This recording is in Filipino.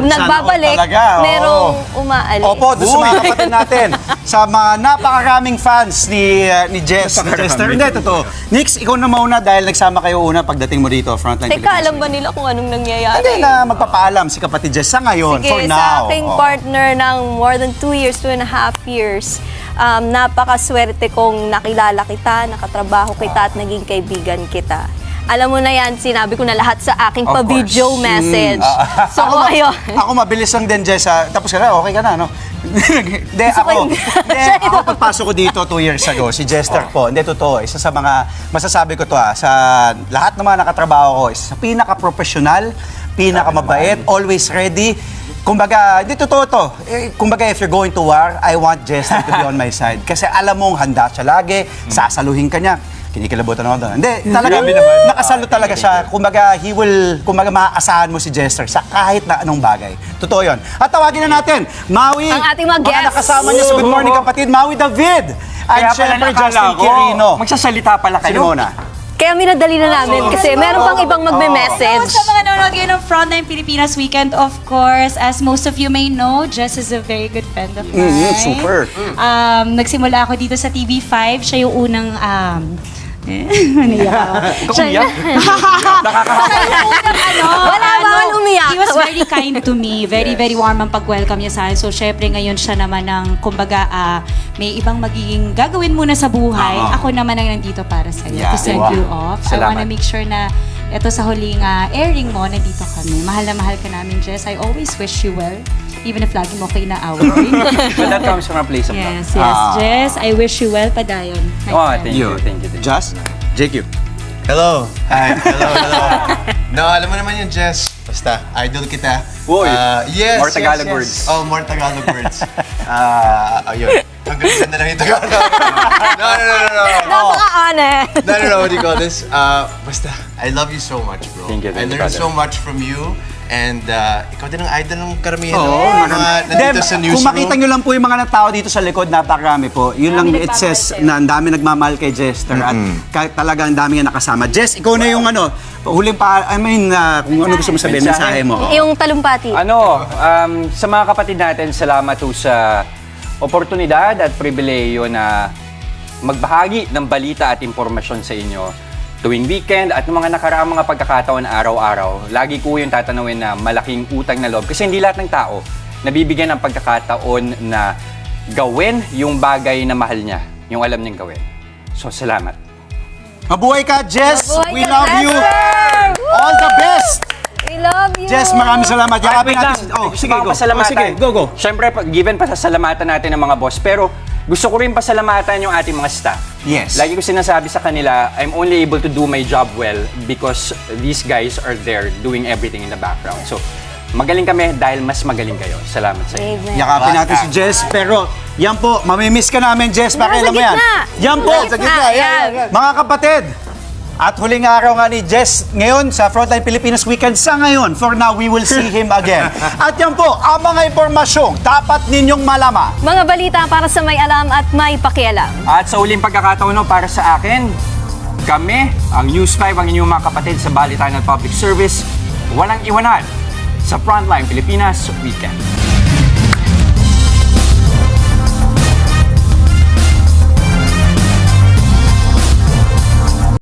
nagbabalik, talaga, oo. merong umaalis. Opo, doon sa mga kapatid natin. Sa mga napakaraming fans ni Jester. Hindi, totoo. Nix, ikaw na mauna dahil nagsama kayo una pagdating mo dito, Frontline Teka, Philippines. alam ba nila kung anong nangyayari? Hindi na magpapaalam si kapatid Jess sa ngayon, Sige, for now. sa aking Oo. partner ng more than 2 years, 2.5 years, napakaswerte kong nakilala kita, nakatrabaho kita at naging kaibigan kita. Alam mo na yan, sinabi ko na lahat sa aking Of pa-video message. So, ako, ayun. ako mabilis lang din, Jess. Tapos ka na, okay ka na, no? Hindi, ako pagpasok ko dito 2 years ago, si Jester po. Hindi, totoo. Isa sa mga, masasabi ko to sa lahat ng mga nakatrabaho ko, isa sa pinaka-professional, pinaka-mabait, always ready. Kumbaga, hindi totoo to. Kumbaga, if you're going to war, I want Jester to be on my side. Kasi alam mong handa siya lagi, sasaluhin ka niya. Kinikilabutan ako doon. Hindi, talagang nakasalo talaga siya. Kumbaga, kumbaga maaasahan mo si Jester sa kahit na anong bagay. Totoo yun. At tawagin na natin, Maui. Ang ating mga guests. nakasama niya sa Good Morning Kapatid, Maui David. At syempre, Justin Quirino. Magsasalita pala kayo. Sino muna? Kaya minadali na namin kasi meron pang ibang magme-message. Sa mga nanonood ngayon ng Frontline Pilipinas Weekend, of course, as most of you may know, Jess is a very good friend of mine. Super. Nagsimula ako dito sa TV5. Siya yung unang... Naiyak ako. Wala bang umiyak? He was very kind to me. Very, very warm ang pag-welcome niya sa akin. So, syempre, ngayon siya naman ng, kumbaga, may ibang magiging gagawin muna sa buhay. Ako naman ang nandito para sa'yo. Yeah. To send you off. I wanna make sure na ito sa huling airing mo, nandito kami. Mahal na mahal ka namin, Jess. I always wish you well. Even if lagi mo ko inaaway. But that comes from a place of love. Yes, yes. Jess, I wish you well, padayon. Oh, thank you, thank you. Just, JQ. Hello. Hi. Hello. No, alam mo naman yung Jess. Basta, idol kita. Uy, Yes, more Tagalog yes. words. Oh, more Tagalog words. Ayun. Hanggang saan na lang yung Tagalog. No. Napaka-honest. No, what do you call this? Basta, I love you so much, bro. Thank you, I learned brother. so much from you. And ikaw din ang idol ng karamihan. Oo, mga nandito sa Kung newsroom. makita nyo lang po yung mga tao dito sa likod, napakarami po. Yun lang, it says na ang dami nagmamahal kay Jester at talaga ang dami nga nakasama. Jess, ikaw na yung huling kung ano gusto mo sabihin, mensahe mo. Yung talumpati. Sa mga kapatid natin, salamat po sa oportunidad at pribileyo na magbahagi ng balita at impormasyon sa inyo tuwing weekend at mga nakaraang mga pagkakataon araw-araw. Lagi ko yung tatanawin na malaking utang na loob kasi hindi lahat ng tao nabibigyan ng pagkakataon na gawin yung bagay na mahal niya, yung alam niyang gawin. So, salamat. Mabuhay ka, Jess! Mabuhay We ka, love you! Jester! All the best! We love you. Jess, maraming salamat. Yakapin natin. Sige, go. Pasalamatan. Sige, go. Siyempre, given pasasalamatan natin ng mga boss, pero gusto ko rin pasalamatan yung ating mga staff. Yes. Lagi ko sinasabi sa kanila, I'm only able to do my job well because these guys are there doing everything in the background. So, magaling kami dahil mas magaling kayo. Salamat sa inyo. Amen. Yakapin natin si Jess, pero yan po, mamimiss ka namin, Jess. Pakialam mo yan. gitna. Yan po, Sa gitna, yan. Mga kapatid, at huling araw nga ni Jess ngayon sa Frontline Pilipinas Weekend sa ngayon. For now, we will see him again. At yan po, ang mga impormasyong dapat ninyong malaman. Mga balita para sa may alam at may pakialam. At sa uling pagkakataon para sa akin, kami, ang News 5, ang inyong mga kapatid sa Balitaan at Public Service, walang iwanan sa Frontline Pilipinas Weekend.